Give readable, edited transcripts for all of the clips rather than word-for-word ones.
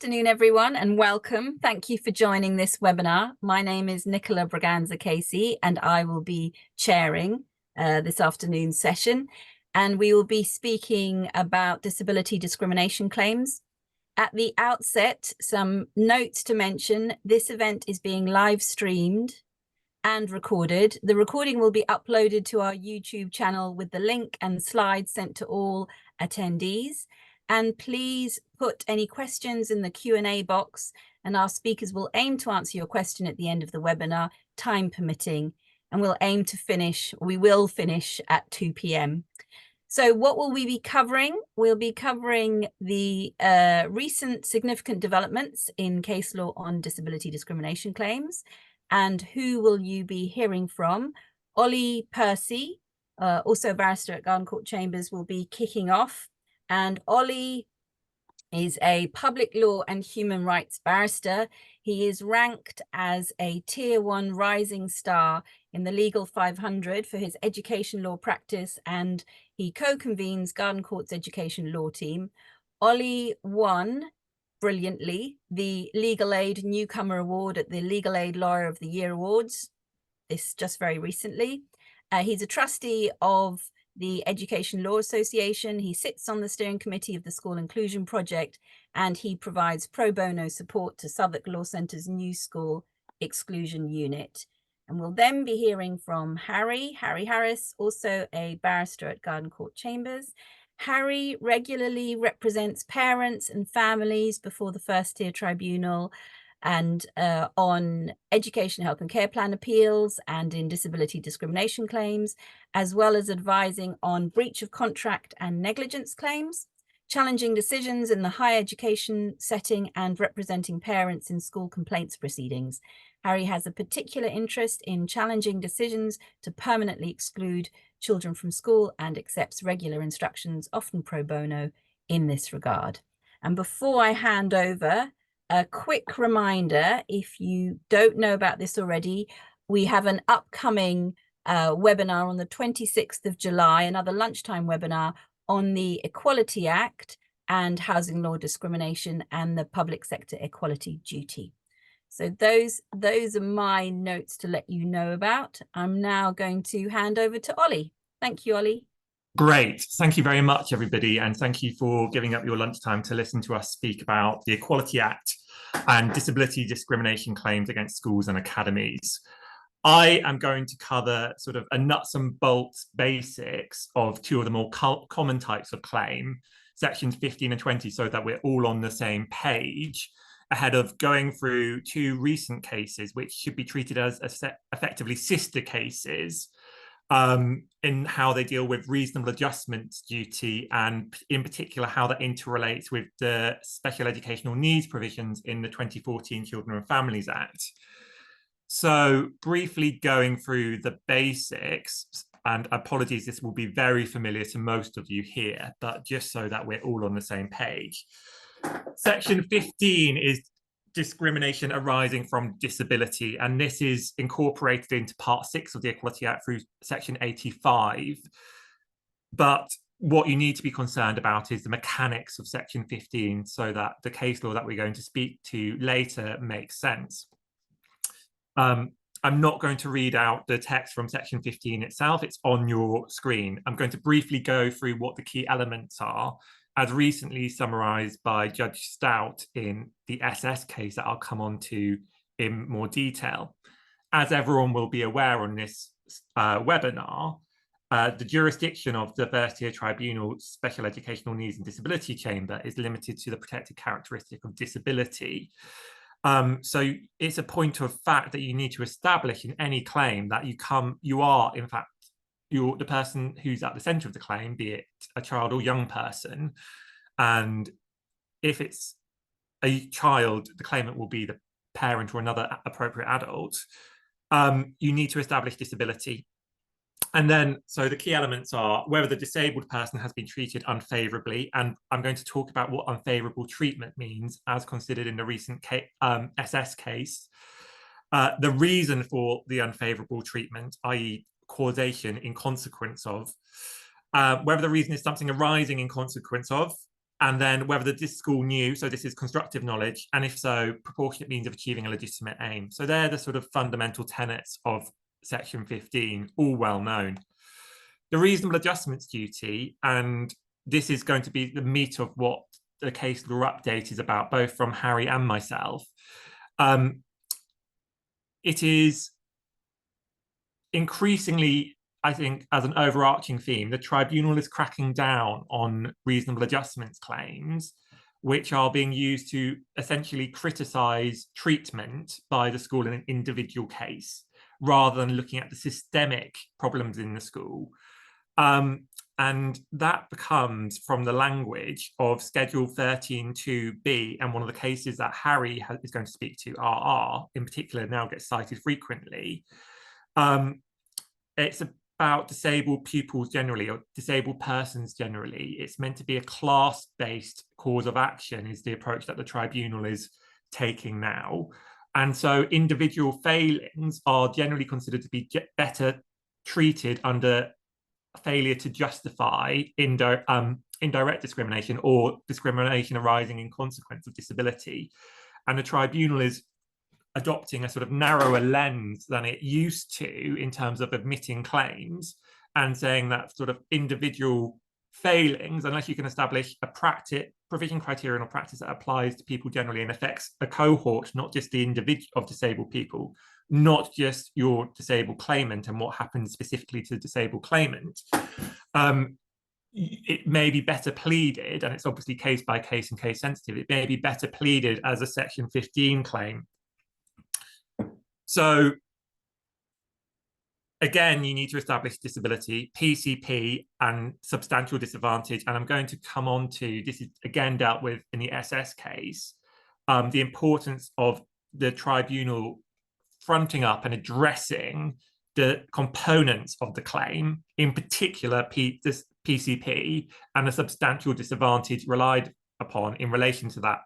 Afternoon, everyone, and welcome. Thank you for joining this webinar. My name is Nicola Braganza Casey, and I will be chairing this afternoon's session. And we will be speaking about disability discrimination claims. At the outset, some notes to mention: this event is being live streamed and recorded. The recording will be uploaded to our YouTube channel with the link and slides sent to all attendees. And please put any questions in the Q&A box, and our speakers will aim to answer your question at the end of the webinar, time permitting, and we will finish at 2 p.m. So what will we be covering? We'll be covering the recent significant developments in case law on disability discrimination claims. And who will you be hearing from? Ollie Persey, also a barrister at Garden Court Chambers, will be kicking off. And Ollie is a public law and human rights barrister. He is ranked as a Tier 1 rising star in the Legal 500 for his education law practice, and he co-convenes Garden Court's education law team. Ollie won brilliantly the Legal Aid Newcomer Award at the Legal Aid Lawyer of the Year Awards, this just very recently. He's a trustee of the Education Law Association. He sits on the steering committee of the School Inclusion Project, and he provides pro bono support to Southwark Law Centre's New School Exclusion Unit. And we'll then be hearing from Harry Harris, also a barrister at Garden Court Chambers. Harry regularly represents parents and families before the First Tier Tribunal and on education, health and care plan appeals and in disability discrimination claims, as well as advising on breach of contract and negligence claims, challenging decisions in the higher education setting, and representing parents in school complaints proceedings. Harry has a particular interest in challenging decisions to permanently exclude children from school and accepts regular instructions, often pro bono, in this regard. And before I hand over, a quick reminder, if you don't know about this already, we have an upcoming webinar on the 26th of July, another lunchtime webinar on the Equality Act and housing law discrimination and the public sector equality duty. So those are my notes to let you know about. I'm now going to hand over to Ollie. Thank you, Ollie. Great. Thank you very much, everybody. And thank you for giving up your lunchtime to listen to us speak about the Equality Act and disability discrimination claims against schools and academies. I am going to cover sort of a nuts and bolts basics of two of the more common types of claim, sections 15 and 20, so that we're all on the same page, ahead of going through two recent cases, which should be treated as effectively sister cases, in how they deal with reasonable adjustment duty, and in particular how that interrelates with the special educational needs provisions in the 2014 Children and Families Act. So briefly going through the basics, and apologies, this will be very familiar to most of you here, but just so that we're all on the same page. Section 15 is discrimination arising from disability, and this is incorporated into Part 6 of the Equality Act through Section 85. But what you need to be concerned about is the mechanics of Section 15, so that the case law that we're going to speak to later makes sense. I'm not going to read out the text from Section 15 itself, it's on your screen. I'm going to briefly go through what the key elements are, as recently summarised by Judge Stout in the SS case that I'll come on to in more detail. As everyone will be aware on this webinar, the jurisdiction of the First Tier Tribunal Special Educational Needs and Disability Chamber is limited to the protected characteristic of disability. So it's a point of fact that you need to establish in any claim that you are, in fact, you're the person who's at the centre of the claim, be it a child or young person. And if it's a child, the claimant will be the parent or another appropriate adult. You need to establish disability. And then, so the key elements are whether the disabled person has been treated unfavourably, and I'm going to talk about what unfavourable treatment means as considered in the recent SS case. The reason for the unfavourable treatment, i.e. causation in consequence of, whether the reason is something arising in consequence of, and then whether the school knew, so this is constructive knowledge, and if so, proportionate means of achieving a legitimate aim. So they're the sort of fundamental tenets of section 15, all well known. The reasonable adjustments duty, and this is going to be the meat of what the case law update is about, both from Harry and myself. It is increasingly, I think, as an overarching theme, the tribunal is cracking down on reasonable adjustments claims, which are being used to essentially criticise treatment by the school in an individual case, rather than looking at the systemic problems in the school. And that becomes from the language of Schedule 13.2b, and one of the cases that Harry is going to speak to, RR, in particular, now gets cited frequently. It's about disabled pupils generally, or disabled persons generally. It's meant to be a class-based cause of action, is the approach that the tribunal is taking now. And so individual failings are generally considered to be better treated under failure to justify indirect discrimination or discrimination arising in consequence of disability. And the tribunal is adopting a sort of narrower lens than it used to in terms of admitting claims, and saying that sort of individual failings, unless you can establish a provision criterion or practice that applies to people generally and affects a cohort, not just the individual of disabled people, not just your disabled claimant and what happens specifically to the disabled claimant, it may be better pleaded, and it's obviously case by case and case sensitive, it may be better pleaded as a section 15 claim. So again, you need to establish disability, PCP, and substantial disadvantage. And I'm going to come on to, this is again dealt with in the SS case, the importance of the tribunal fronting up and addressing the components of the claim, in particular this PCP, and the substantial disadvantage relied upon in relation to that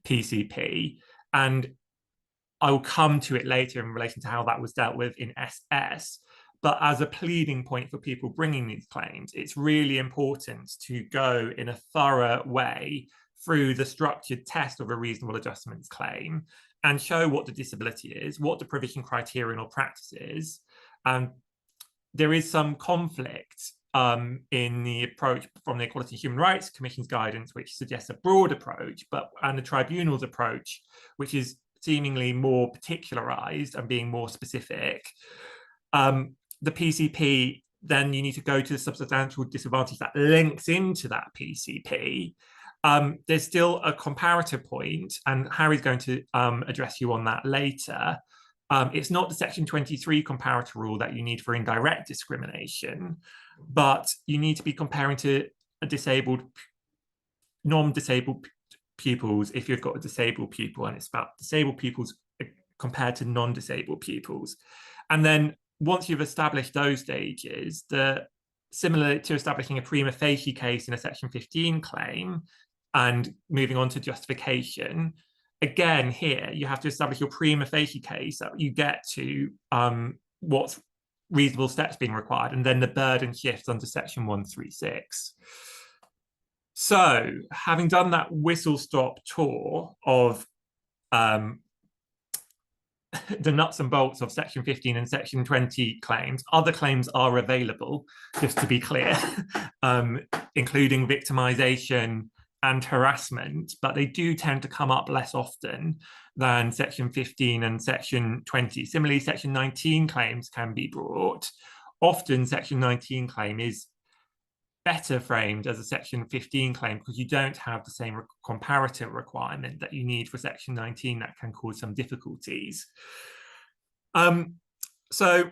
PCP. And I will come to it later in relation to how that was dealt with in SS. But as a pleading point for people bringing these claims, it's really important to go in a thorough way through the structured test of a reasonable adjustments claim and show what the disability is, what the provision criterion or practice is. There is some conflict in the approach from the Equality and Human Rights Commission's guidance, which suggests a broad approach, and the tribunal's approach, which is seemingly more particularized and being more specific. The PCP, then you need to go to the substantial disadvantage that links into that PCP. There's still a comparator point, and Harry's going to address you on that later. It's not the Section 23 comparator rule that you need for indirect discrimination, but you need to be comparing to a disabled, non-disabled pupils if you've got a disabled pupil, and it's about disabled pupils compared to non-disabled pupils. And then once you've established those stages, similar to establishing a prima facie case in a Section 15 claim and moving on to justification, again, here you have to establish your prima facie case that you get to what's reasonable steps being required, and then the burden shifts under Section 136. So, having done that whistle-stop tour of the nuts and bolts of Section 15 and Section 20 claims, other claims are available, just to be clear, including victimization and harassment, but they do tend to come up less often than Section 15 and Section 20. Similarly, Section 19 claims can be brought. Often, Section 19 claim is better framed as a Section 15 claim because you don't have the same comparator requirement that you need for Section 19 that can cause some difficulties. So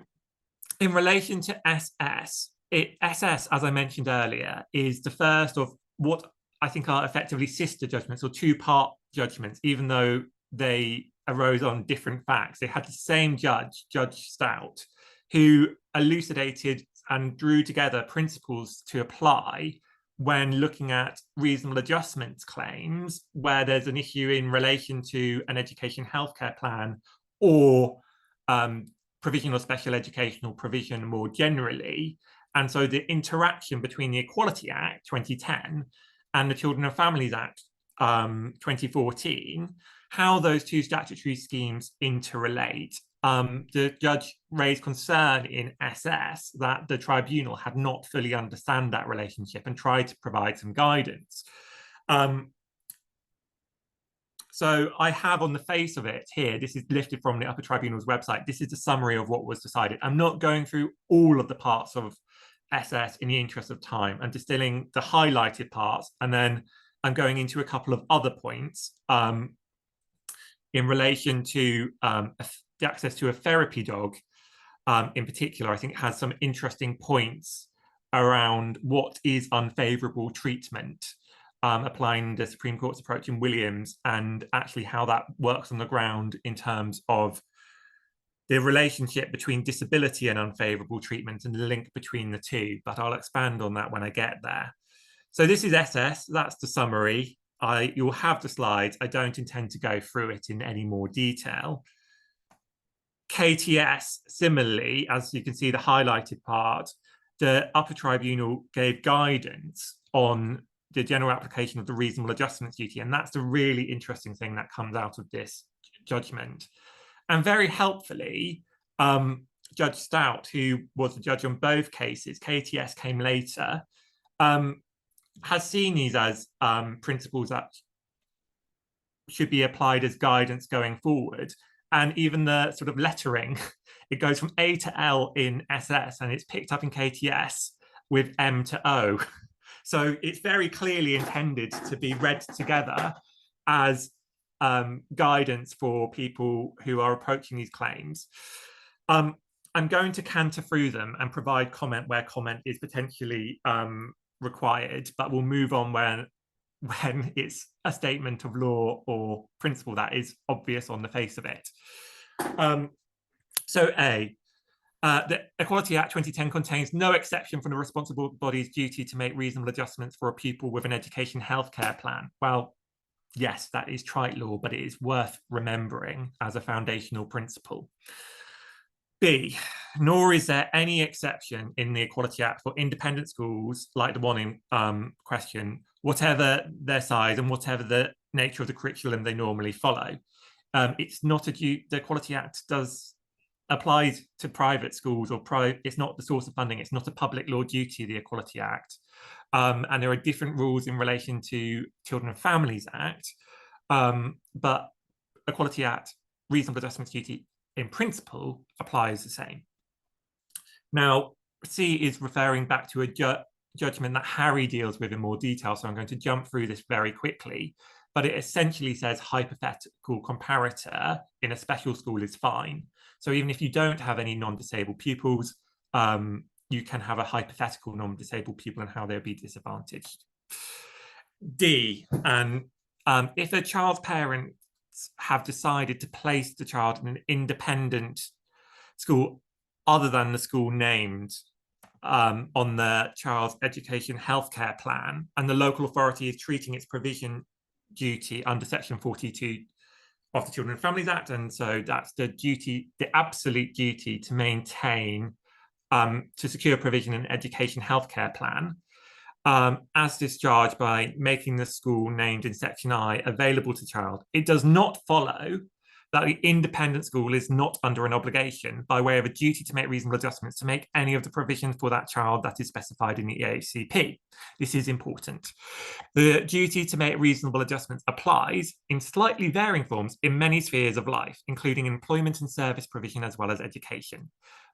in relation to SS, SS, as I mentioned earlier, is the first of what I think are effectively sister judgments or two-part judgments, even though they arose on different facts. They had the same judge, Judge Stout, who elucidated and drew together principles to apply when looking at reasonable adjustments claims where there's an issue in relation to an education healthcare plan or provision or special educational provision more generally. And so the interaction between the Equality Act 2010 and the Children and Families Act 2014, how those two statutory schemes interrelate. The judge raised concern in SS that the tribunal had not fully understood that relationship and tried to provide some guidance. So I have on the face of it here, this is lifted from the Upper Tribunal's website. This is the summary of what was decided. I'm not going through all of the parts of SS in the interest of time. I'm distilling the highlighted parts, and then I'm going into a couple of other points in relation to the access to a therapy dog. In particular, I think it has some interesting points around what is unfavourable treatment, applying the Supreme Court's approach in Williams, and actually how that works on the ground in terms of the relationship between disability and unfavourable treatment and the link between the two. But I'll expand on that when I get there. So this is SS, that's the summary. You'll have the slides. I don't intend to go through it in any more detail. KTS, similarly, as you can see, the highlighted part, the Upper Tribunal gave guidance on the general application of the reasonable adjustments duty. And that's the really interesting thing that comes out of this judgment. And very helpfully, Judge Stout, who was the judge on both cases, KTS came later, has seen these as principles that should be applied as guidance going forward. And even the sort of lettering, it goes from A to L in SS, and it's picked up in KTS with M to O. So it's very clearly intended to be read together as guidance for people who are approaching these claims. I'm going to canter through them and provide comment where comment is potentially required, but we'll move on when it's a statement of law or principle that is obvious on the face of it. So A, the Equality Act 2010 contains no exception from the responsible body's duty to make reasonable adjustments for a pupil with an education healthcare plan. Well, yes, that is trite law, but it is worth remembering as a foundational principle. B, nor is there any exception in the Equality Act for independent schools like the one in question, whatever their size and whatever the nature of the curriculum they normally follow. It's not the Equality Act applies to private schools, or it's not the source of funding. It's not a public law duty, the Equality Act. And there are different rules in relation to Children and Families Act, but Equality Act, reasonable adjustments duty in principle applies the same. Now, C is referring back to a judgment that Harry deals with in more detail, so I'm going to jump through this very quickly, but it essentially says hypothetical comparator in a special school is fine. So even if you don't have any non-disabled pupils, you can have a hypothetical non-disabled pupil and how they'll be disadvantaged. D, and if a child's parents have decided to place the child in an independent school other than the school named on the child's education healthcare plan, and the local authority is treating its provision duty under section 42 of the Children and Families Act, and so that's the duty, the absolute duty to maintain, to secure provision in education healthcare plan, as discharged by making the school named in section I available to child. It does not follow that the independent school is not under an obligation by way of a duty to make reasonable adjustments to make any of the provisions for that child that is specified in the EHCP. This is important. The duty to make reasonable adjustments applies in slightly varying forms in many spheres of life, including employment and service provision as well as education.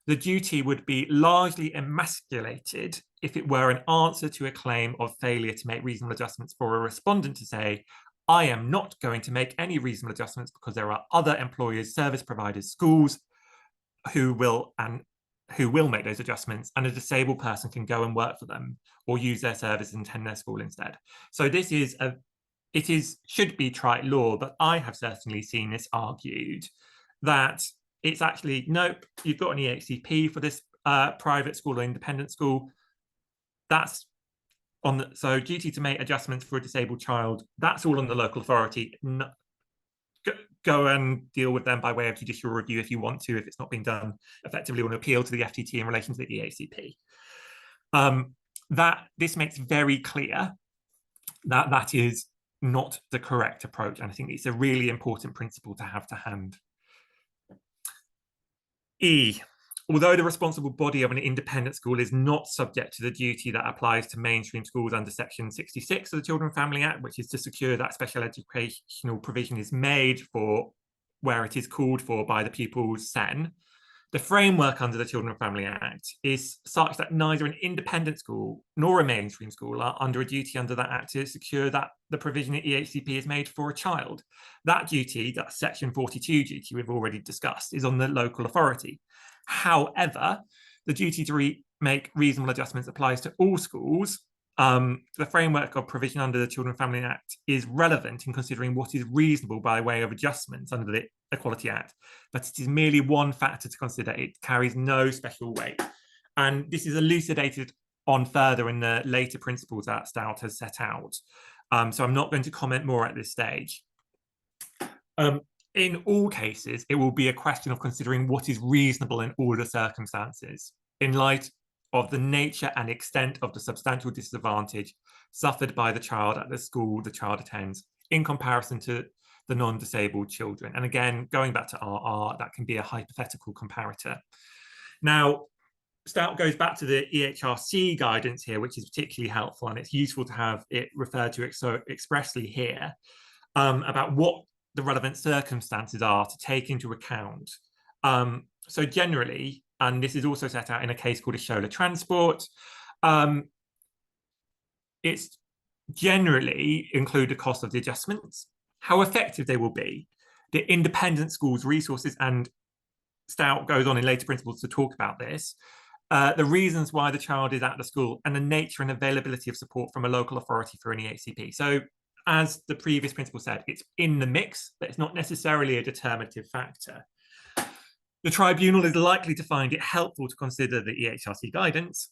The duty would be largely emasculated if it were an answer to a claim of failure to make reasonable adjustments for a respondent to say, I am not going to make any reasonable adjustments because there are other employers, service providers, schools who will make those adjustments, and a disabled person can go and work for them or use their service and attend their school instead. So this is should be trite law, but I have certainly seen this argued that it's actually, nope, you've got an EHCP for this private school or independent school. That's so duty to make adjustments for a disabled child, that's all on the local authority. Go and deal with them by way of judicial review if you want to, if it's not being done effectively, or an appeal to the FTT in relation to the EHCP. That this makes very clear that is not the correct approach. And I think it's a really important principle to have to hand. E, although the responsible body of an independent school is not subject to the duty that applies to mainstream schools under Section 66 of the Children and Family Act, which is to secure that special educational provision is made for where it is called for by the pupils SEN, the framework under the Children and Family Act is such that neither an independent school nor a mainstream school are under a duty under that act to secure that the provision at EHCP is made for a child. That duty, that Section 42 duty we've already discussed, is on the local authority. However, the duty to make reasonable adjustments applies to all schools. The framework of provision under the Children and Family Act is relevant in considering what is reasonable by way of adjustments under the Equality Act, but it is merely one factor to consider. It carries no special weight. And this is elucidated on further in the later principles that Stout has set out. So I'm not going to comment more at this stage. In all cases, it will be a question of considering what is reasonable in all the circumstances, in light of the nature and extent of the substantial disadvantage suffered by the child at the school the child attends in comparison to the non-disabled children. And again, going back to RR, that can be a hypothetical comparator. Now, Stout goes back to the EHRC guidance here, which is particularly helpful, and it's useful to have it referred to so expressly here about what the relevant circumstances are to take into account. So generally, and this is also set out in a case called Ashola Transport, it's generally include the cost of the adjustments, how effective they will be, the independent school's resources, and Stout goes on in later principles to talk about this, the reasons why the child is at the school, and the nature and availability of support from a local authority for an EHCP. So as the previous principle said, it's in the mix, but it's not necessarily a determinative factor. The tribunal is likely to find it helpful to consider the EHRC guidance,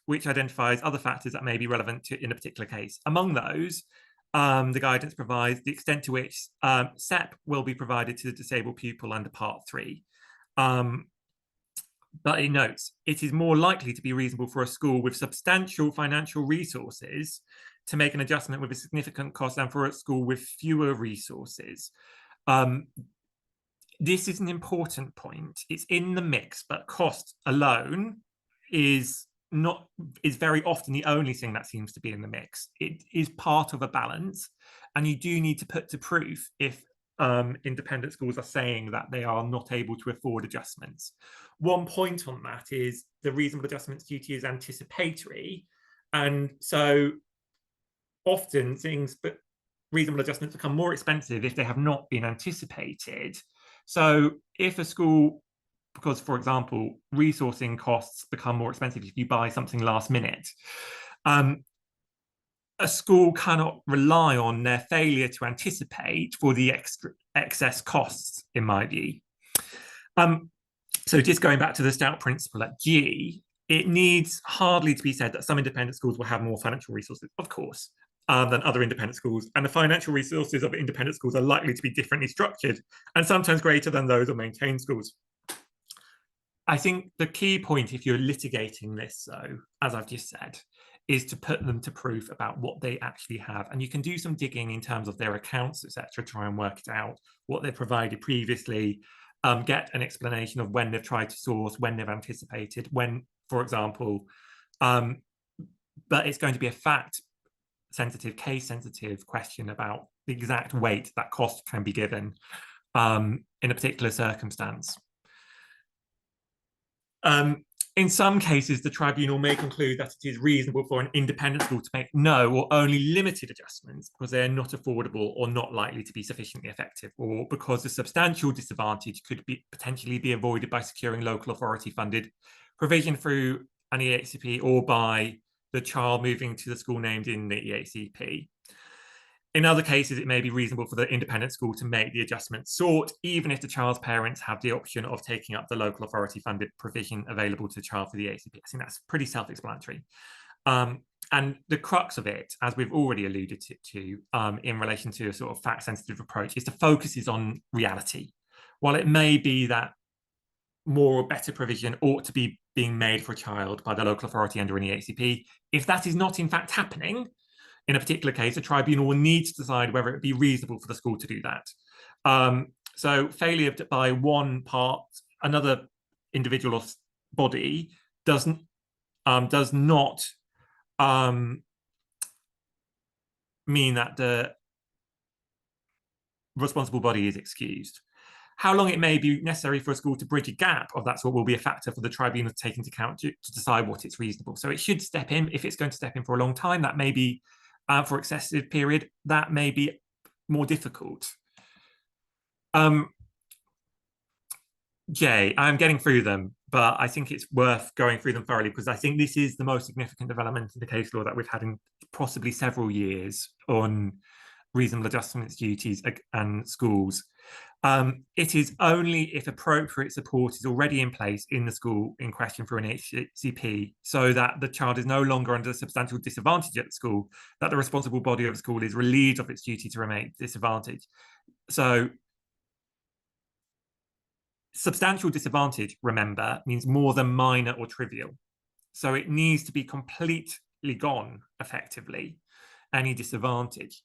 which identifies other factors that may be relevant in a particular case. Among those, the guidance provides the extent to which SEP will be provided to the disabled pupil under Part 3. But it notes, it is more likely to be reasonable for a school with substantial financial resources to make an adjustment with a significant cost than for a school with fewer resources. This is an important point. It's in the mix, but cost alone is very often the only thing that seems to be in the mix. It is part of a balance, and you do need to put to proof if independent schools are saying that they are not able to afford adjustments. One point on that is the reasonable adjustments duty is anticipatory, and so often reasonable adjustments become more expensive if they have not been anticipated. So if a school, because for example, resourcing costs become more expensive if you buy something last minute, a school cannot rely on their failure to anticipate for the excess costs, in my view. So just going back to the Stout principle at G, it needs hardly to be said that some independent schools will have more financial resources, of course, than other independent schools. And the financial resources of independent schools are likely to be differently structured and sometimes greater than those of maintained schools. I think the key point, if you're litigating this, though, as I've just said, is to put them to proof about what they actually have. And you can do some digging in terms of their accounts, etc., try and work it out, what they provided previously, get an explanation of when they've tried to source, when they've anticipated, when, for example, but it's going to be a fact-sensitive, case-sensitive question about the exact weight that cost can be given in a particular circumstance. In some cases, the tribunal may conclude that it is reasonable for an independent school to make no or only limited adjustments because they are not affordable or not likely to be sufficiently effective, or because the substantial disadvantage could potentially be avoided by securing local authority funded provision through an EHCP or by the child moving to the school named in the EHCP. In other cases, it may be reasonable for the independent school to make the adjustment sought, even if the child's parents have the option of taking up the local authority funded provision available to the child for the ACP. I think that's pretty self-explanatory. And the crux of it, as we've already alluded to in relation to a sort of fact-sensitive approach, is the focus is on reality. While it may be that more or better provision ought to be being made for a child by the local authority under an EHCP, if that is not in fact happening, In a particular case, a tribunal will need to decide whether it would be reasonable for the school to do that. So failure by one part, another individual or body does not mean that the responsible body is excused. How long it may be necessary for a school to bridge a gap of that sort will be a factor for the tribunal to take into account to decide what is reasonable. So it should step in. If it's going to step in for a long time, that may be for excessive period, that may be more difficult. Jay, I'm getting through them, but I think it's worth going through them thoroughly because I think this is the most significant development in the case law that we've had in possibly several years on reasonable adjustments duties and schools. It is only if appropriate support is already in place in the school in question for an HCP, so that the child is no longer under a substantial disadvantage at the school, that the responsible body of the school is relieved of its duty to remedy disadvantage. So substantial disadvantage, remember, means more than minor or trivial. So it needs to be completely gone, effectively, any disadvantage.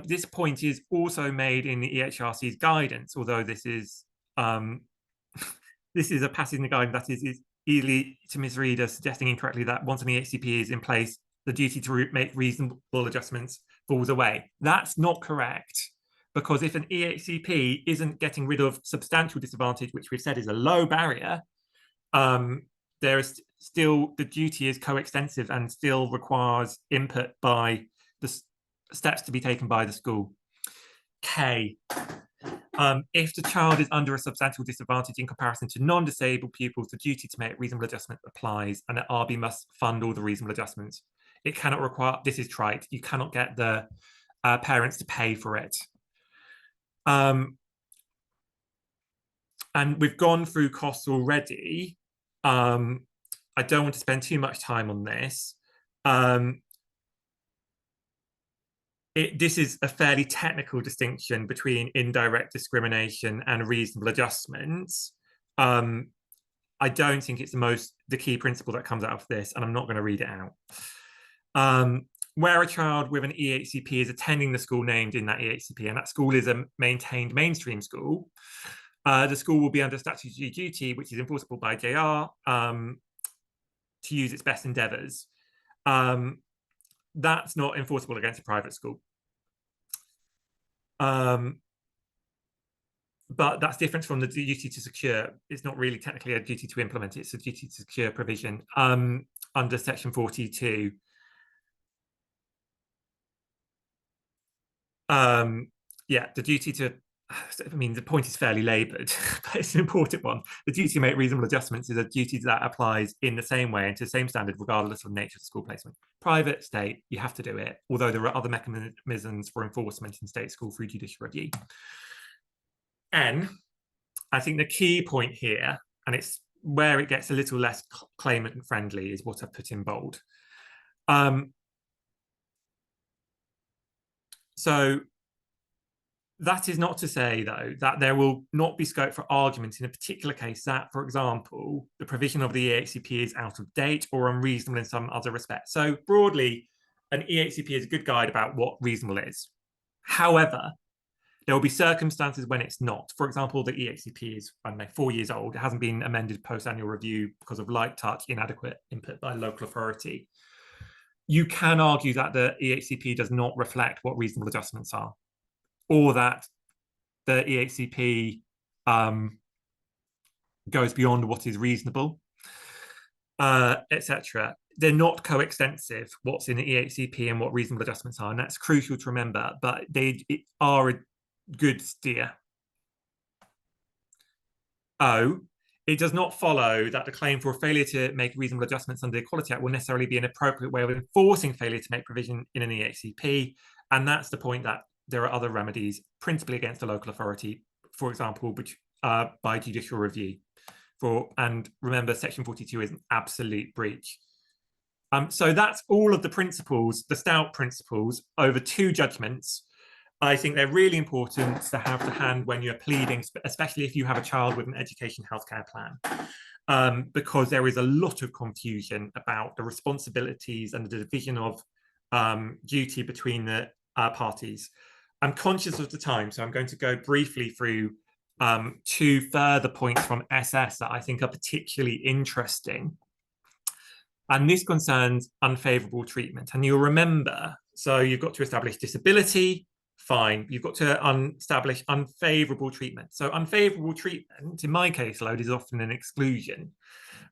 This point is also made in the EHRC's guidance, although this is this is a passage in the guidance that is easily to misread as suggesting incorrectly that once an EHCP is in place, the duty to make reasonable adjustments falls away. That's not correct, because if an EHCP isn't getting rid of substantial disadvantage, which we've said is a low barrier, there is still, the duty is coextensive and still requires input by the steps to be taken by the school. K, if the child is under a substantial disadvantage in comparison to non-disabled pupils, the duty to make reasonable adjustment applies, and the RB must fund all the reasonable adjustments. It cannot require, this is trite, you cannot get the parents to pay for it. And we've gone through costs already. I don't want to spend too much time on this. This is a fairly technical distinction between indirect discrimination and reasonable adjustments. I don't think it's the key principle that comes out of this, and I'm not going to read it out. Where a child with an EHCP is attending the school named in that EHCP, and that school is a maintained mainstream school, the school will be under statutory duty, which is enforceable by JR, to use its best endeavours. That's not enforceable against a private school. But that's different from the duty to secure. It's not really technically a duty to implement, it's a duty to secure provision under section 42. Yeah, the duty to, I mean, the point is fairly laboured, but it's an important one. The duty to make reasonable adjustments is a duty that applies in the same way and to the same standard, regardless of the nature of school placement. Private, state, you have to do it, although there are other mechanisms for enforcement in state school through judicial review. N, I think the key point here, and it's where it gets a little less claimant friendly, is what I've put in bold. So that is not to say, though, that there will not be scope for argument in a particular case that, for example, the provision of the EHCP is out of date or unreasonable in some other respect. So broadly, an EHCP is a good guide about what reasonable is. However, there will be circumstances when it's not. For example, the EHCP is, I don't know, 4 years old. It hasn't been amended post-annual review because of light touch, inadequate input by local authority. You can argue that the EHCP does not reflect what reasonable adjustments are, or that the EHCP goes beyond what is reasonable, etc. They're not coextensive, what's in the EHCP and what reasonable adjustments are, and that's crucial to remember, but they are a good steer. O, it does not follow that the claim for a failure to make reasonable adjustments under the Equality Act will necessarily be an appropriate way of enforcing failure to make provision in an EHCP, and that's the point that there are other remedies, principally against the local authority, for example, which, by judicial review. And remember, section 42 is an absolute breach. So that's all of the principles, the stout principles, over 2 judgments. I think they're really important to have to hand when you're pleading, especially if you have a child with an education healthcare plan, because there is a lot of confusion about the responsibilities and the division of duty between the parties. I'm conscious of the time, so I'm going to go briefly through two further points from SS that I think are particularly interesting. And this concerns unfavourable treatment. And you'll remember, so you've got to establish disability, fine. You've got to establish unfavourable treatment. So unfavourable treatment, in my caseload, is often an exclusion.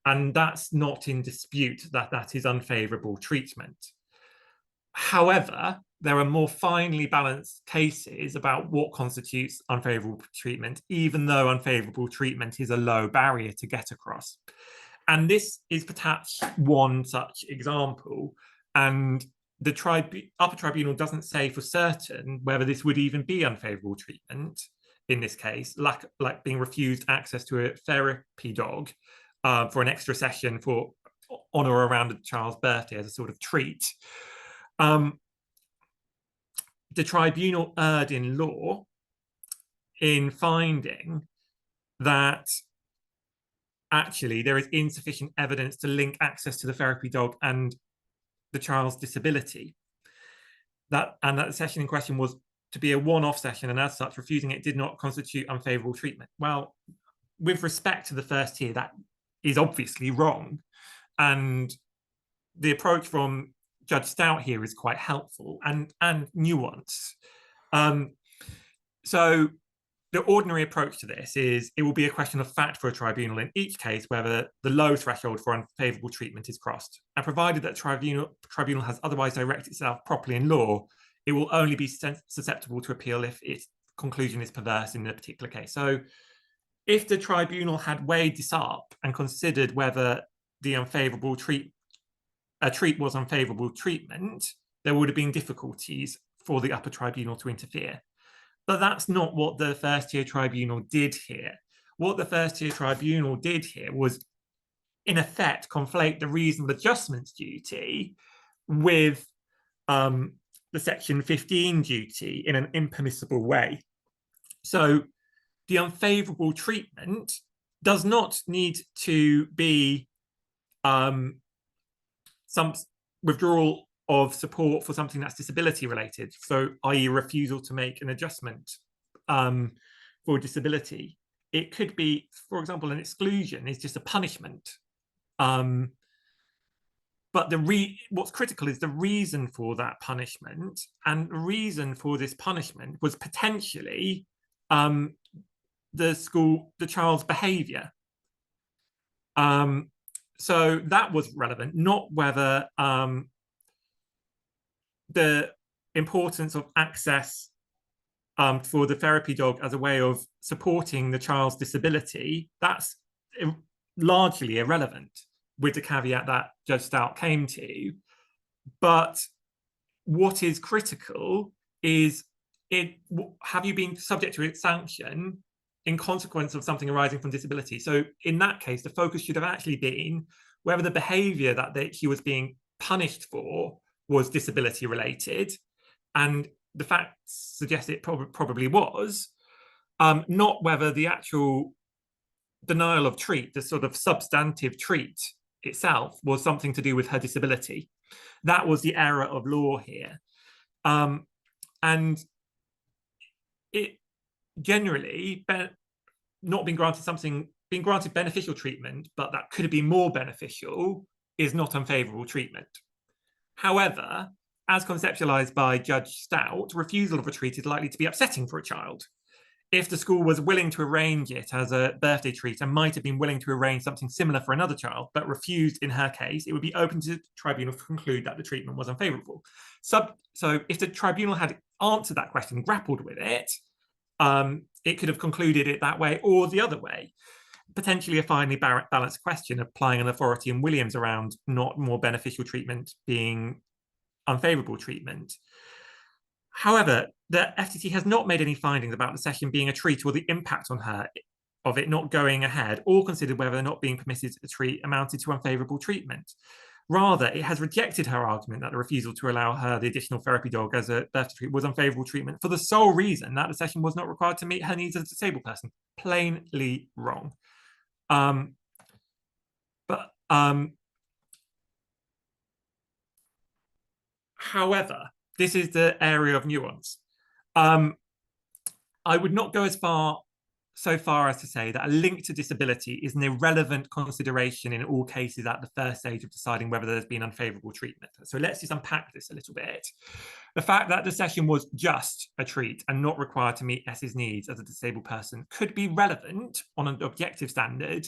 And that's not in dispute, that is unfavourable treatment. However, there are more finely balanced cases about what constitutes unfavourable treatment, even though unfavourable treatment is a low barrier to get across. And this is perhaps one such example. And the upper tribunal doesn't say for certain whether this would even be unfavourable treatment in this case, like being refused access to a therapy dog for an extra session on or around a child's birthday as a sort of treat. The tribunal erred in law in finding that actually there is insufficient evidence to link access to the therapy dog and the child's disability. That the session in question was to be a one-off session, and as such, refusing it did not constitute unfavourable treatment. Well, with respect to the first tier, that is obviously wrong. And the approach from Judge Stout here is quite helpful and nuanced. So the ordinary approach to this is it will be a question of fact for a tribunal in each case whether the low threshold for unfavourable treatment is crossed. And provided that tribunal has otherwise directed itself properly in law, it will only be susceptible to appeal if its conclusion is perverse in a particular case. So if the tribunal had weighed this up and considered whether the unfavourable treat was unfavourable treatment, there would have been difficulties for the upper tribunal to interfere. But that's not what the first tier tribunal did here. What the first tier tribunal did here was, in effect, conflate the reasonable adjustments duty with the section 15 duty in an impermissible way. So the unfavourable treatment does not need to be some withdrawal of support for something that's disability related, so i.e. refusal to make an adjustment for disability. It could be, for example, an exclusion is just a punishment. But what's critical is the reason for that punishment, and the reason for this punishment was potentially the child's behaviour. So that was relevant, not whether the importance of access for the therapy dog as a way of supporting the child's disability. That's largely irrelevant, with the caveat that Judge Stout came to. But what is critical is, have you been subject to its sanction in consequence of something arising from disability? So in that case, the focus should have actually been whether the behaviour that he was being punished for was disability related, and the facts suggest it probably was, not whether the actual denial of treat, the sort of substantive treat itself, was something to do with her disability. That was the error of law here. And it generally, not being granted beneficial treatment, but that could have been more beneficial, is not unfavourable treatment. However, as conceptualised by Judge Stout, refusal of a treat is likely to be upsetting for a child. If the school was willing to arrange it as a birthday treat and might have been willing to arrange something similar for another child, but refused in her case, it would be open to the tribunal to conclude that the treatment was unfavourable. So if the tribunal had answered that question, grappled with it, it could have concluded it that way or the other way. Potentially a finely balanced question, applying an authority in Williams around not more beneficial treatment being unfavourable treatment. However, the FTC has not made any findings about the session being a treat or the impact on her of it not going ahead, or considered whether not being permitted a treat amounted to unfavourable treatment. Rather, it has rejected her argument that the refusal to allow her the additional therapy dog as a birthday treat was unfavourable treatment for the sole reason that the session was not required to meet her needs as a disabled person. Plainly wrong. However, this is the area of nuance. I would not go so far as to say that a link to disability is an irrelevant consideration in all cases at the first stage of deciding whether there's been unfavourable treatment. So let's just unpack this a little bit. The fact that the session was just a treat and not required to meet S's needs as a disabled person could be relevant on an objective standard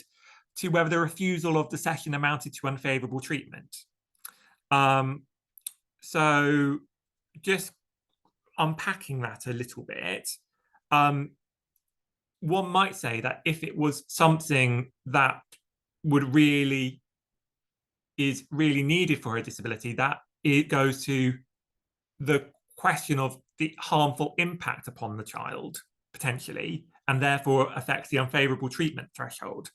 to whether the refusal of the session amounted to unfavourable treatment. So just unpacking that a little bit, one might say that if it was something that is really needed for a disability, that it goes to the question of the harmful impact upon the child, potentially, and therefore affects the unfavourable treatment threshold.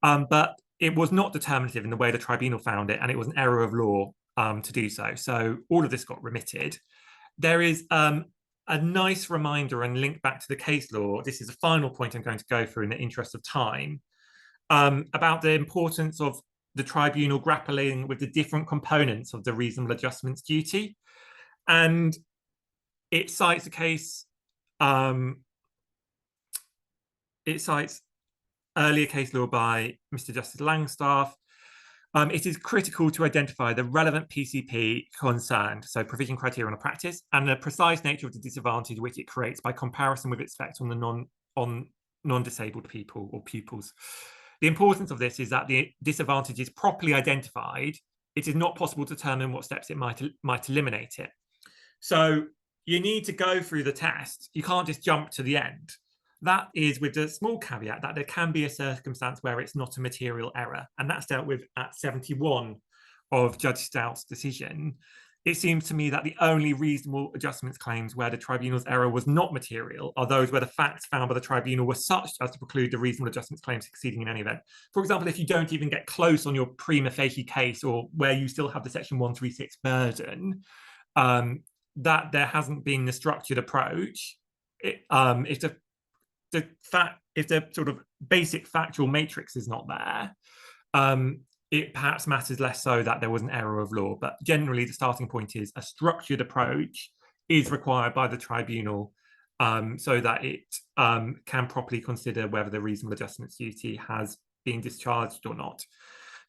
But it was not determinative in the way the tribunal found it, and it was an error of law to do so. So all of this got remitted. There is a nice reminder and link back to the case law. This is the final point I'm going to go through in the interest of time, about the importance of the tribunal grappling with the different components of the reasonable adjustments duty. And it cites a case, it cites earlier case law by Mr. Justice Langstaff. It is critical to identify the relevant PCP concerned, so provision criteria on a practice, and the precise nature of the disadvantage which it creates by comparison with its effect on the non-disabled people or pupils. The importance of this is that the disadvantage is properly identified. It is not possible to determine what steps it might eliminate it. So you need to go through the test. You can't just jump to the end. That is with the small caveat that there can be a circumstance where it's not a material error, and that's dealt with at 71 of Judge Stout's decision. It seems to me that the only reasonable adjustments claims where the tribunal's error was not material are those where the facts found by the tribunal were such as to preclude the reasonable adjustments claim succeeding in any event. For example, if you don't even get close on your prima facie case, or where you still have the section 136 burden, that there hasn't been the structured approach, if the sort of basic factual matrix is not there, it perhaps matters less so that there was an error of law. But generally, the starting point is a structured approach is required by the tribunal, so that it can properly consider whether the reasonable adjustments duty has been discharged or not.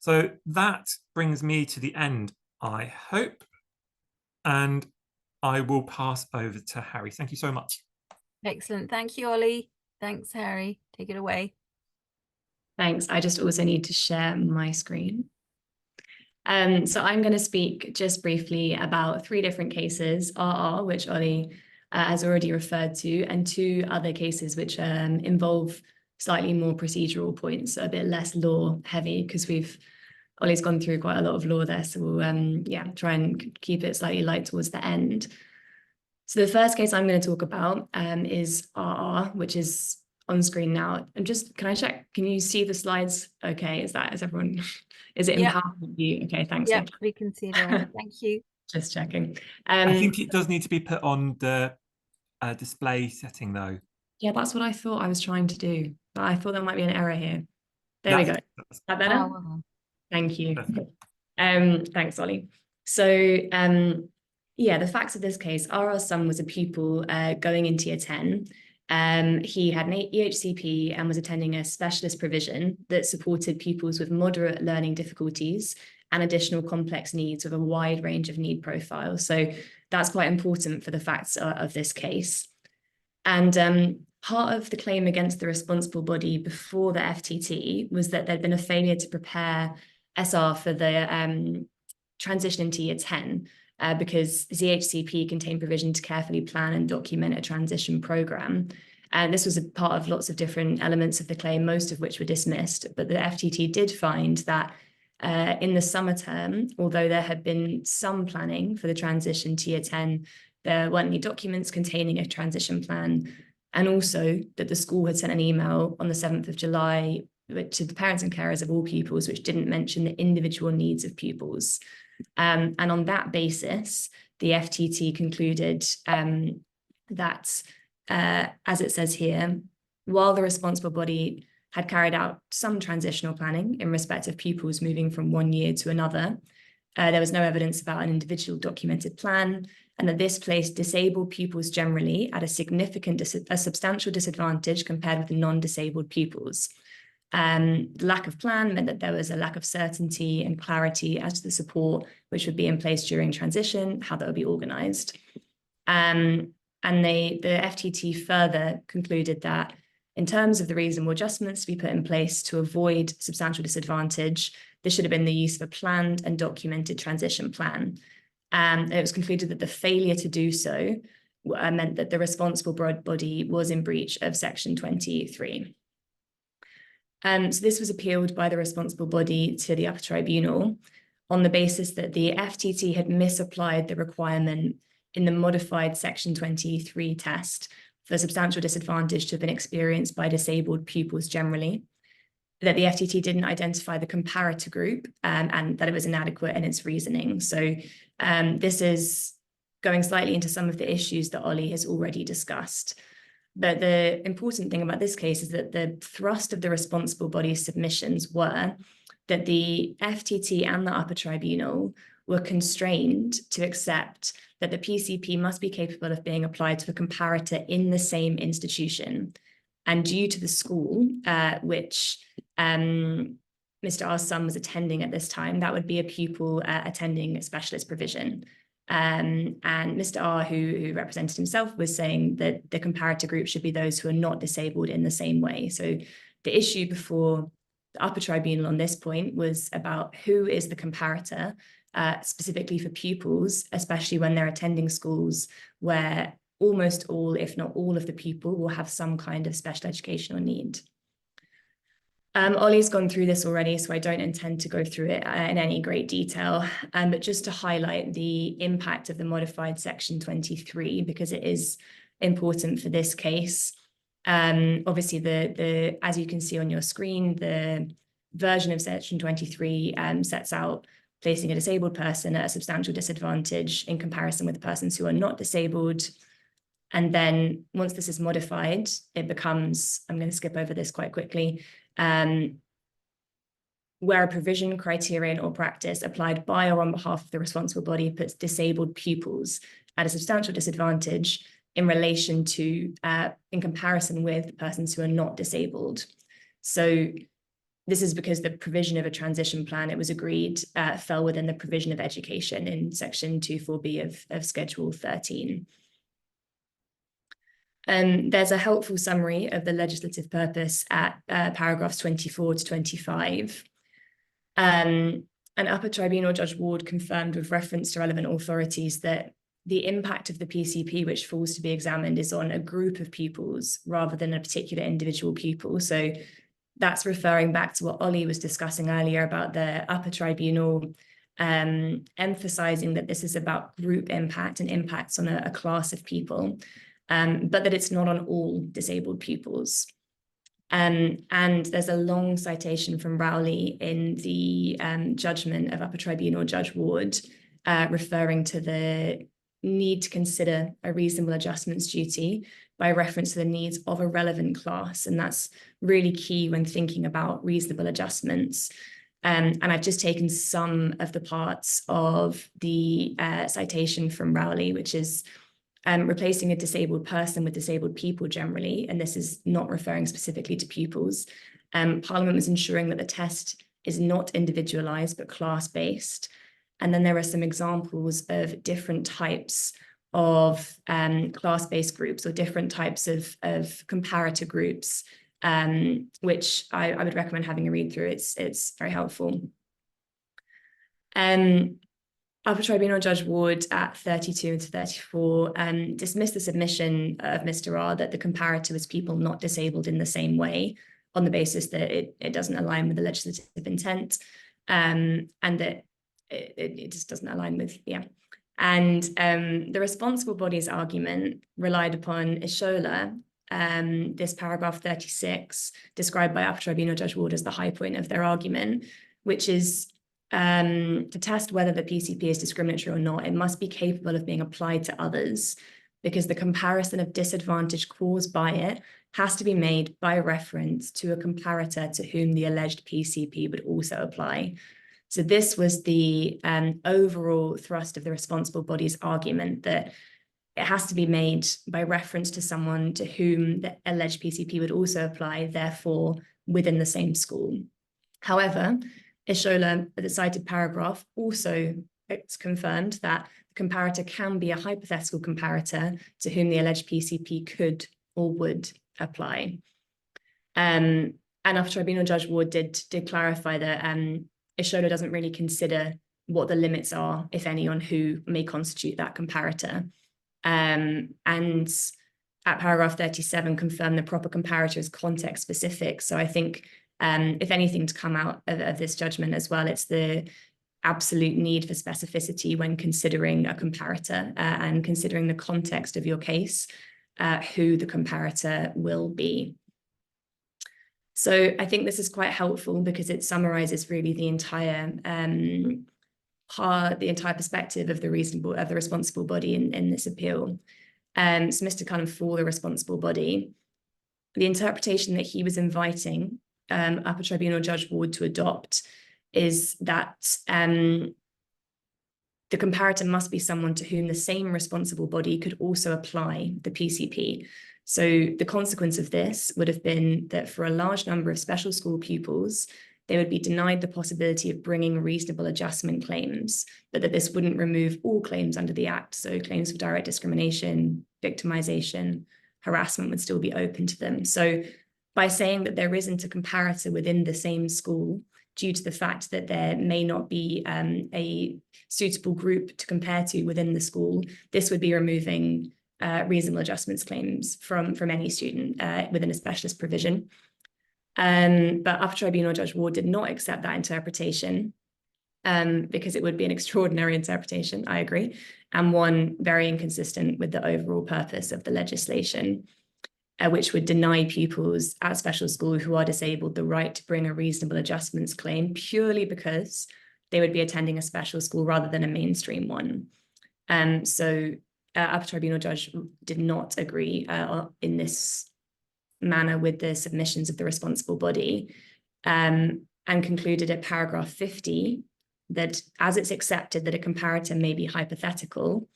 So that brings me to the end, I hope, and I will pass over to Harry. Thank you so much. Excellent. Thank you, Ollie. Thanks, Harry. Take it away. Thanks. I just also need to share my screen. So I'm going to speak just briefly about 3 different cases, RR, which Ollie has already referred to, and 2 other cases which involve slightly more procedural points, so a bit less law heavy, because Ollie's gone through quite a lot of law there, so we'll try and keep it slightly light towards the end. So the first case I'm going to talk about is RR, which is on screen now. And just, can I check, can you see the slides? Okay, is everyone, is it in PowerPoint view? Okay, thanks. Yeah, we can see that. Thank you. Just checking. I think it does need to be put on the display setting though. Yeah, that's what I thought I was trying to do, but I thought there might be an error here. There we go. Is that better? Oh, well. Thank you. Thanks, Ollie. So, yeah, the facts of this case, RR's son was a pupil going into year 10. He had an EHCP and was attending a specialist provision that supported pupils with moderate learning difficulties and additional complex needs with a wide range of need profiles. So that's quite important for the facts of this case. And part of the claim against the responsible body before the FTT was that there'd been a failure to prepare SR for the transition into year 10. Because the ZHCP contained provision to carefully plan and document a transition programme. And this was a part of lots of different elements of the claim, most of which were dismissed. But the FTT did find that in the summer term, although there had been some planning for the transition to year 10, there weren't any documents containing a transition plan. And also that the school had sent an email on the 7th of July to the parents and carers of all pupils, which didn't mention the individual needs of pupils. And on that basis, the FTT concluded that, as it says here, while the responsible body had carried out some transitional planning in respect of pupils moving from one year to another, There was no evidence about an individual documented plan, and that this placed disabled pupils generally at a substantial disadvantage compared with non-disabled pupils. The lack of plan meant that there was a lack of certainty and clarity as to the support which would be in place during transition, how that would be organised. And the FTT further concluded that in terms of the reasonable adjustments to be put in place to avoid substantial disadvantage, this should have been the use of a planned and documented transition plan. And it was concluded that the failure to do so meant that the responsible body was in breach of Section 23. So this was appealed by the responsible body to the upper tribunal on the basis that the FTT had misapplied the requirement in the modified Section 23 test for substantial disadvantage to have been experienced by disabled pupils generally, that the FTT didn't identify the comparator group, and that it was inadequate in its reasoning. So this is going slightly into some of the issues that Ollie has already discussed. But the important thing about this case is that the thrust of the responsible body's submissions were that the FTT and the upper tribunal were constrained to accept that the PCP must be capable of being applied to a comparator in the same institution. And due to the school, which Mr. R's son was attending at this time, that would be a pupil attending specialist provision. And Mr. R, who represented himself, was saying that the comparator group should be those who are not disabled in the same way. So the issue before the upper tribunal on this point was about who is the comparator, specifically for pupils, especially when they're attending schools where almost all, if not all of the people will have some kind of special educational need. Ollie's gone through this already, so I don't intend to go through it in any great detail, but just to highlight the impact of the modified Section 23, because it is important for this case. Obviously, as you can see on your screen, the version of Section 23 sets out placing a disabled person at a substantial disadvantage in comparison with persons who are not disabled. And then once this is modified, it becomes, I'm going to skip over this quite quickly, where a provision, criterion, or practice applied by or on behalf of the responsible body puts disabled pupils at a substantial disadvantage in relation to, in comparison with persons who are not disabled. So this is because the provision of a transition plan, it was agreed, fell within the provision of education in Section 24B of Schedule 13. There's a helpful summary of the legislative purpose at paragraphs 24 to 25. An upper tribunal Judge Ward confirmed with reference to relevant authorities that the impact of the PCP which falls to be examined is on a group of pupils rather than a particular individual pupil. So that's referring back to what Ollie was discussing earlier about the upper tribunal emphasizing that this is about group impact and impacts on a class of people. But that it's not on all disabled pupils. And there's a long citation from Rowley in the judgment of Upper Tribunal Judge Ward, referring to the need to consider a reasonable adjustments duty by reference to the needs of a relevant class. And that's really key when thinking about reasonable adjustments. And I've just taken some of the parts of the citation from Rowley, which is replacing a disabled person with disabled people generally, and this is not referring specifically to pupils. Parliament was ensuring that the test is not individualised but class-based. And then there are some examples of different types of class-based groups or different types of comparator groups, which I would recommend having a read through. It's very helpful. Upper Tribunal Judge Ward at 32 to 34 dismissed the submission of Mr. R that the comparator was people not disabled in the same way on the basis that it doesn't align with the legislative intent and that it just doesn't align with, And the responsible body's argument relied upon Ishola, this paragraph 36, described by Upper Tribunal Judge Ward as the high point of their argument, which is to test whether the PCP is discriminatory or not, it must be capable of being applied to others because the comparison of disadvantage caused by it has to be made by reference to a comparator to whom the alleged PCP would also apply. So this was the overall thrust of the responsible body's argument, that it has to be made by reference to someone to whom the alleged PCP would also apply, therefore within the same school. However, Ishola, the cited paragraph, also it's confirmed that the comparator can be a hypothetical comparator to whom the alleged PCP could or would apply. And after Tribunal Judge Ward did clarify that Ishola doesn't really consider what the limits are, if any, on who may constitute that comparator. And at paragraph 37, confirm the proper comparator is context specific. So I think if anything to come out of this judgment as well, it's the absolute need for specificity when considering a comparator and considering the context of your case, who the comparator will be. So I think this is quite helpful because it summarizes really the entire perspective of the responsible body in this appeal. So Mr. Cullen, for the responsible body, the interpretation that he was inviting Upper Tribunal Judge Ward to adopt is that the comparator must be someone to whom the same responsible body could also apply the PCP. So the consequence of this would have been that for a large number of special school pupils, they would be denied the possibility of bringing reasonable adjustment claims, but that this wouldn't remove all claims under the Act. So claims for direct discrimination, victimization, harassment would still be open to them. So by saying that there isn't a comparator within the same school, due to the fact that there may not be a suitable group to compare to within the school, this would be removing reasonable adjustments claims from any student within a specialist provision. But Upper Tribunal Judge Ward did not accept that interpretation because it would be an extraordinary interpretation, I agree, and one very inconsistent with the overall purpose of the legislation, which would deny pupils at special school who are disabled the right to bring a reasonable adjustments claim purely because they would be attending a special school rather than a mainstream one. So Upper Tribunal Judge did not agree in this manner with the submissions of the responsible body, and concluded at paragraph 50 that as it's accepted that a comparator may be hypothetical,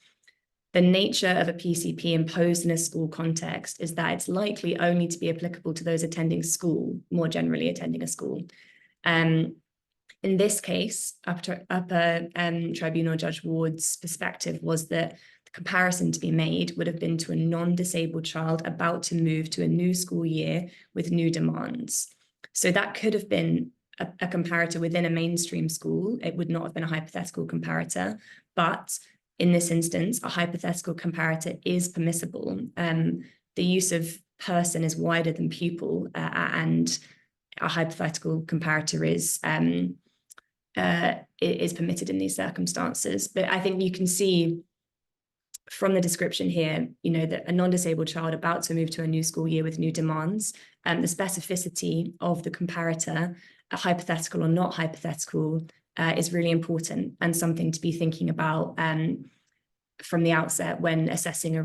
the nature of a PCP imposed in a school context is that it's likely only to be applicable to those attending school, more generally attending a school. In this case, Upper Tribunal Judge Ward's perspective was that the comparison to be made would have been to a non-disabled child about to move to a new school year with new demands. So that could have been a comparator within a mainstream school. It would not have been a hypothetical comparator, but in this instance, a hypothetical comparator is permissible. The use of person is wider than pupil, and a hypothetical comparator is permitted in these circumstances. But I think you can see from the description here, that a non-disabled child about to move to a new school year with new demands, the specificity of the comparator, hypothetical or not hypothetical, is really important and something to be thinking about from the outset when assessing a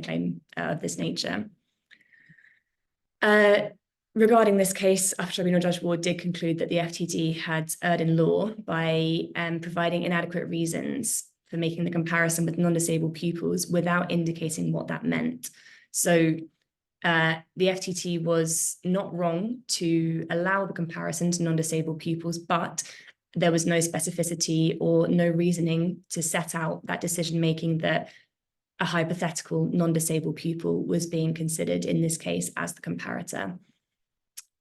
claim of this nature. Regarding this case, Upper Tribunal Judge Ward did conclude that the FTD had erred in law by providing inadequate reasons for making the comparison with non-disabled pupils without indicating what that meant. So the FTT was not wrong to allow the comparison to non-disabled pupils, but there was no specificity or no reasoning to set out that decision-making that a hypothetical non-disabled pupil was being considered in this case as the comparator.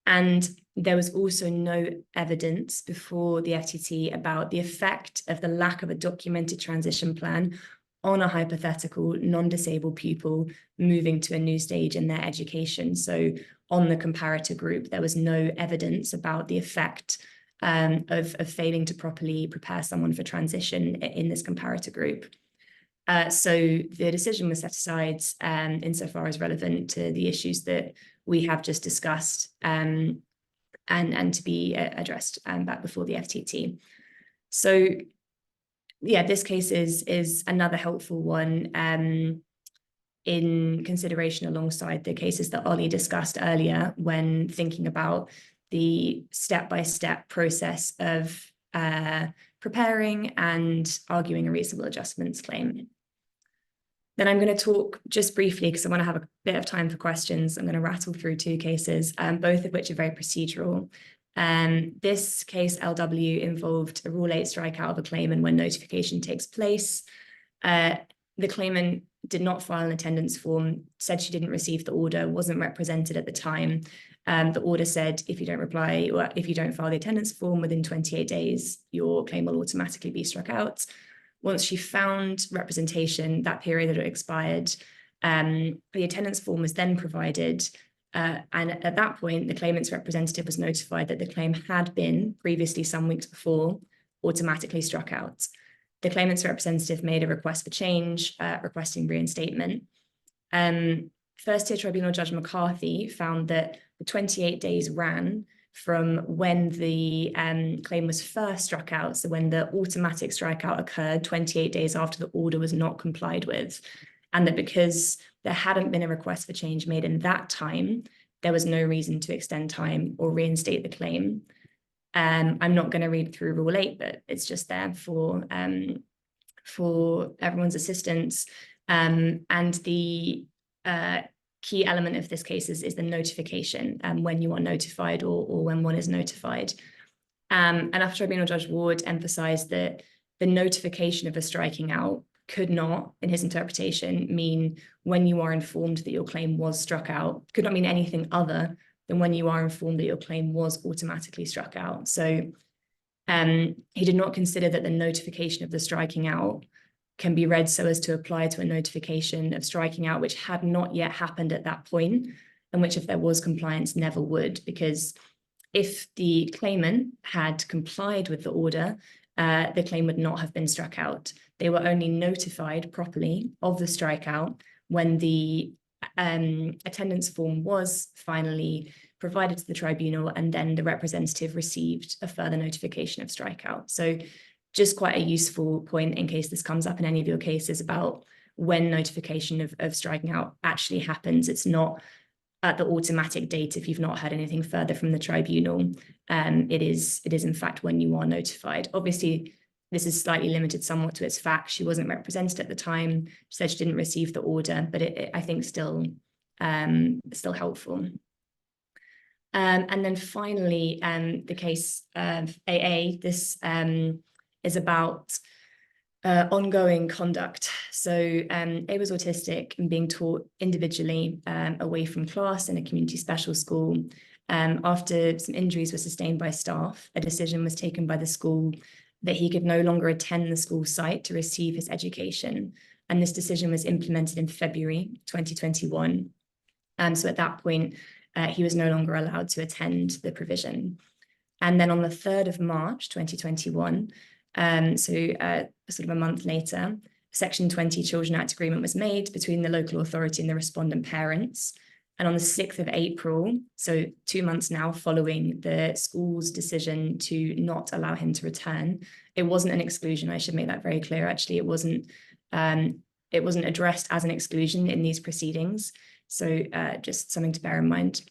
And there was also no evidence before the FTT about the effect of the lack of a documented transition plan on a hypothetical non-disabled pupil moving to a new stage in their education. So on the comparator group, there was no evidence about the effect of failing to properly prepare someone for transition in this comparator group. So the decision was set aside insofar as relevant to the issues that we have just discussed and to be addressed back before the FTT. So yeah, this case is another helpful one in consideration alongside the cases that Ollie discussed earlier when thinking about the step-by-step process of preparing and arguing a reasonable adjustments claim. Then I'm going to talk just briefly, because I want to have a bit of time for questions. I'm going to rattle through two cases, both of which are very procedural. This case, LW, involved a Rule 8 strikeout of a claimant when notification takes place. The claimant did not file an attendance form, said she didn't receive the order, wasn't represented at the time. The order said, if you don't reply or if you don't file the attendance form within 28 days, your claim will automatically be struck out. Once she found representation, that period had expired. The attendance form was then provided. And at that point, the claimant's representative was notified that the claim had been previously, some weeks before, automatically struck out. The claimant's representative made a request for change, requesting reinstatement. First-tier tribunal Judge McCarthy found that the 28 days ran from when the claim was first struck out, so when the automatic strikeout occurred 28 days after the order was not complied with, and that because there hadn't been a request for change made in that time, there was no reason to extend time or reinstate the claim. I'm not going to read through Rule 8, but it's just there for everyone's assistance. And the key element of this case is the notification, when you are notified or when one is notified. And after Tribunal Judge Ward emphasised that the notification of a striking out could not, in his interpretation, mean when you are informed that your claim was struck out, could not mean anything other than when you are informed that your claim was automatically struck out. So he did not consider that the notification of the striking out can be read so as to apply to a notification of striking out which had not yet happened at that point, and which, if there was compliance, never would, because if the claimant had complied with the order, the claim would not have been struck out. They were only notified properly of the strikeout when the attendance form was finally provided to the tribunal, and then the representative received a further notification of strikeout. So just quite a useful point in case this comes up in any of your cases about when notification of striking out actually happens. It's not at the automatic date if you've not heard anything further from the tribunal. It is in fact when you are notified. Obviously, this is slightly limited somewhat to its facts. She wasn't represented at the time. She said she didn't receive the order, but I think still helpful. And then finally, the case of AA, this is about ongoing conduct. So A was autistic and being taught individually away from class in a community special school. After some injuries were sustained by staff, a decision was taken by the school that he could no longer attend the school site to receive his education. And this decision was implemented in February 2021. So at that point, he was no longer allowed to attend the provision. And then on the 3rd of March 2021, sort of a month later, Section 20 Children Act agreement was made between the local authority and the respondent parents. And on the 6th of April, so 2 months now following the school's decision to not allow him to return, it wasn't an exclusion. I should make that very clear. Actually, it wasn't addressed as an exclusion in these proceedings. So just something to bear in mind.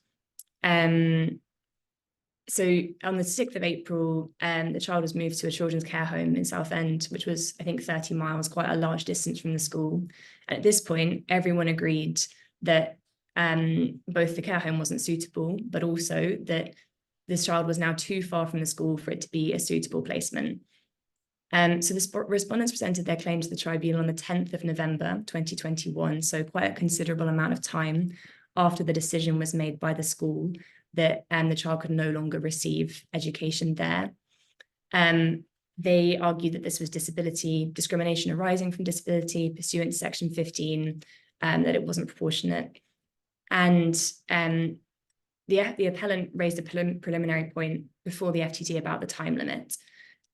So on the 6th of April, the child was moved to a children's care home in Southend, which was, I think, 30 miles, quite a large distance from the school. And at this point, everyone agreed that both the care home wasn't suitable, but also that this child was now too far from the school for it to be a suitable placement. So the respondents presented their claim to the tribunal on the 10th of November 2021, so quite a considerable amount of time after the decision was made by the school that the child could no longer receive education there. They argued that this was discrimination arising from disability pursuant to Section 15, that it wasn't proportionate. And the appellant raised a preliminary point before the FTT about the time limit.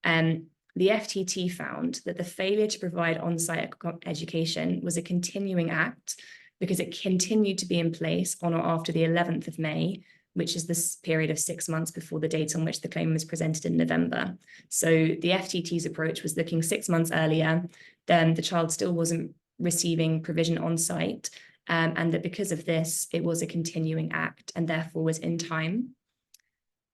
The FTT found that the failure to provide on-site education was a continuing act because it continued to be in place on or after the 11th of May, which is this period of 6 months before the date on which the claim was presented in November. So the FTT's approach was looking 6 months earlier, then the child still wasn't receiving provision on site, and that because of this, it was a continuing act and therefore was in time.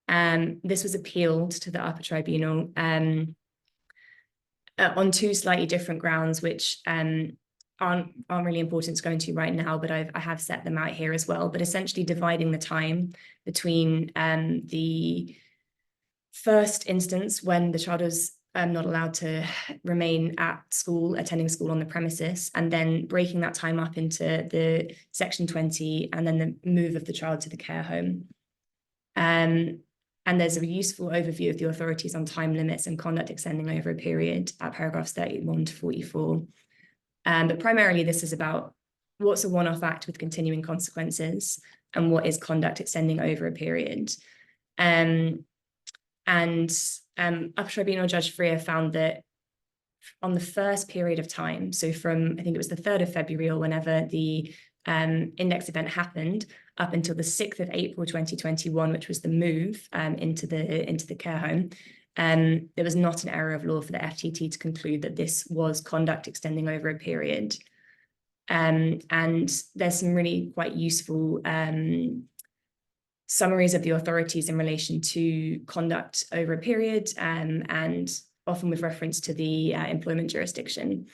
This was appealed to the upper tribunal on two slightly different grounds, which aren't really important to go into right now, but I have set them out here as well. But essentially dividing the time between the first instance when the child was not allowed to remain at school, attending school on the premises, and then breaking that time up into the Section 20 and then the move of the child to the care home. And there's a useful overview of the authorities on time limits and conduct extending over a period at paragraphs 31 to 44. But primarily this is about what's a one-off act with continuing consequences and what is conduct extending over a period. Upper Tribunal Judge Freer found that on the first period of time, so from, I think it was the 3rd of February or whenever the index event happened, up until the 6th of April 2021, which was the move into the care home, there was not an error of law for the FTT to conclude that this was conduct extending over a period. And there's some really quite useful summaries of the authorities in relation to conduct over a period, and often with reference to the employment jurisdiction.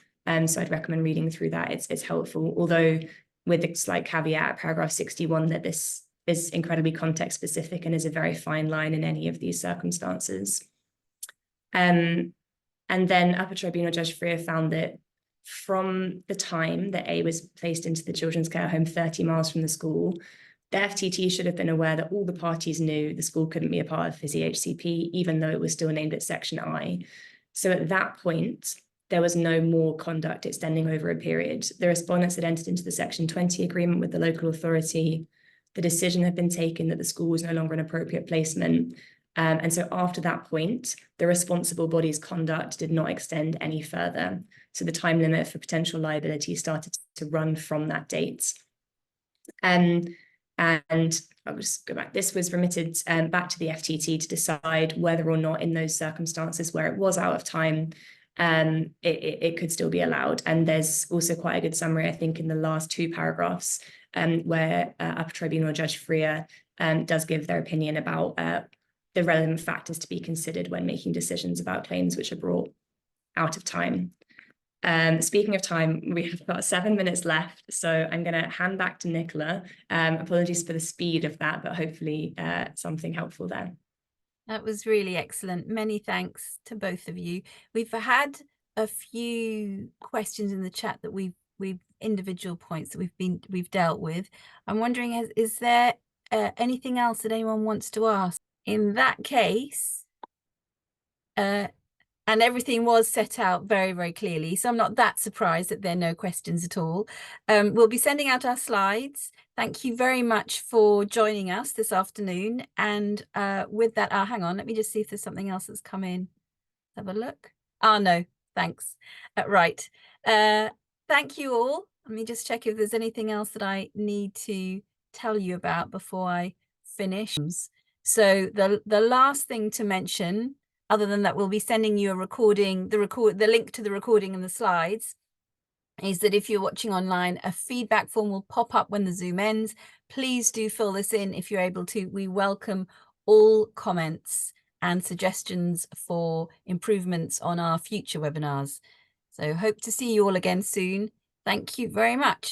So I'd recommend reading through that. It's helpful, although with the slight caveat, paragraph 61, that this is incredibly context specific and is a very fine line in any of these circumstances. And then Upper Tribunal Judge Freer found that from the time that A was placed into the children's care home 30 miles from the school, the FTT should have been aware that all the parties knew the school couldn't be a part of his EHCP, even though it was still named at Section I. So at that point, there was no more conduct extending over a period. The respondents had entered into the Section 20 agreement with the local authority. The decision had been taken that the school was no longer an appropriate placement. And so after that point, the responsible body's conduct did not extend any further. So the time limit for potential liability started to run from that date. And I'll just go back. This was remitted back to the FTT to decide whether or not in those circumstances where it was out of time, it could still be allowed. And there's also quite a good summary, I think, in the last 2 paragraphs where Upper Tribunal Judge Freer does give their opinion about the relevant factors to be considered when making decisions about claims which are brought out of time. Speaking of time, we have about 7 minutes left, so I'm going to hand back to Nicola. Apologies for the speed of that, but hopefully something helpful there. That was really excellent. Many thanks to both of you. We've had a few questions in the chat that we've individual points that we've dealt with. I'm wondering, is there anything else that anyone wants to ask? In that case, and everything was set out very, very clearly, so I'm not that surprised that there are no questions at all. We'll be sending out our slides. Thank you very much for joining us this afternoon. And with that, hang on, let me just see if there's something else that's come in. Have a look. Oh, no, thanks. Right. Thank you all. Let me just check if there's anything else that I need to tell you about before I finish. So the last thing to mention, other than that, we'll be sending you a recording, the link to the recording and the slides, is that if you're watching online, a feedback form will pop up when the Zoom ends. Please do fill this in if you're able to. We welcome all comments and suggestions for improvements on our future webinars. So hope to see you all again soon. Thank you very much.